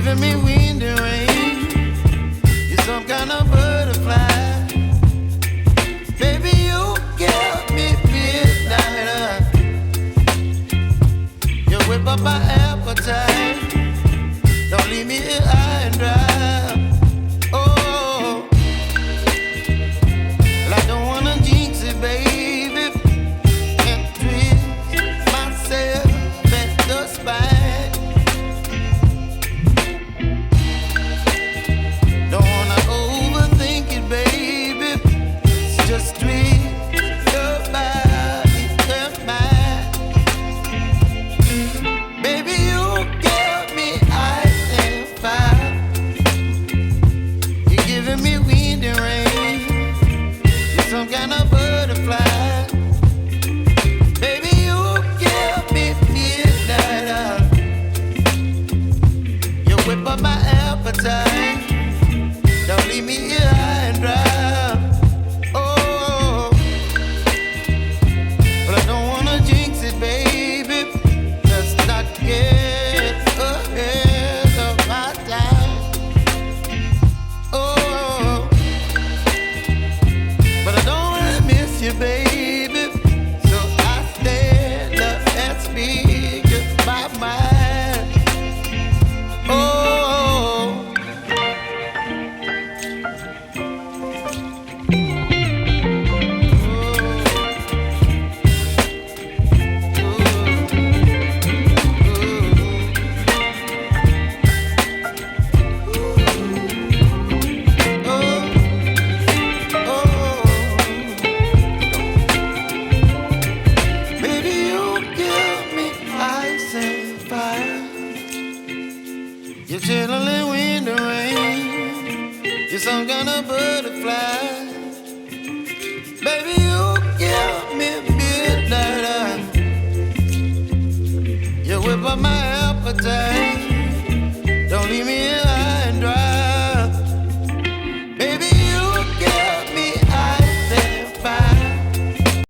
giving me wind and rain. You're some kind of butterfly. Baby, you give me midnight. You whip up my appetite. Don't leave me here high and dry. Oh, well, I don't wanna jinx it, baby. Can't twist myself at the spine. Don't wanna overthink it, baby. It's just twist your body and mine. Baby, you give me ice and fire. You're giving me wind and rain. You're some kind of butterfly. Baby, you give me midnight. You whip up my appetite. Don't leave me here